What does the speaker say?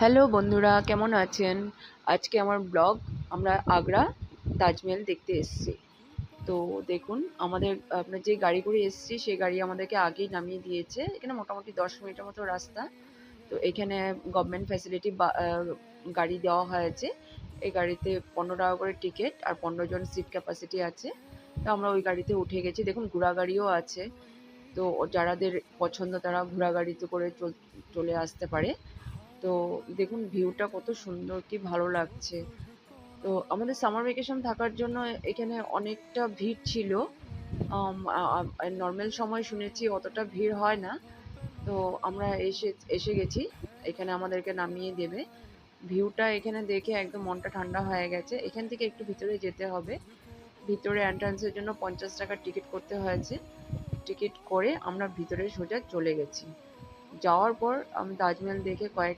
Hello বন্ধুরা, কেমন আছেন? আজকে আমার ব্লগ। আমরা আগ্রা তাজমহল দেখতে এসেছি। তো দেখুন, আপনার যে গাড়ি করে এসেছি সেই গাড়ি আমাদেরকে আগেই নামিয়ে দিয়েছে। এখানে মোটামুটি 10 মিনিটের মতো রাস্তা। তো এখানে গভর্নমেন্ট ফ্যাসিলিটি গাড়ি দেওয়া হয়েছে। এই গাড়িতে 15 টাকা করে টিকিট আর 15 জন সিট ক্যাপাসিটি আছে। তো আমরা ওই গাড়িতে উঠে গেছি। দেখুন, ঘোড়া গাড়িও আছে। তো যারাদের পছন্দ তারা ঘোড়া গাড়িতে করে চলে আসতে পারে। তো দেখুন ভিউটা কত সুন্দর, কি ভালো লাগছে। তো আমাদের সামার ভ্যাকেশন থাকার জন্য এখানে অনেকটা ভিড় ছিল। নর্মাল সময় শুনেছি অতটা ভিড় হয় না। তো আমরা এসে গেছি। এখানে আমাদেরকে নামিয়ে দেবে। ভিউটা এখানে দেখে একদম মনটা ঠান্ডা হয়ে গেছে। এখান থেকে একটু ভিতরে যেতে হবে। ভিতরে এন্ট্রান্সের জন্য 50 টাকার টিকিট করতে হয়েছে। টিকিট করে আমরা ভিতরে সোজা চলে গেছি। যাওয়ার পর আমি তাজমহল দেখে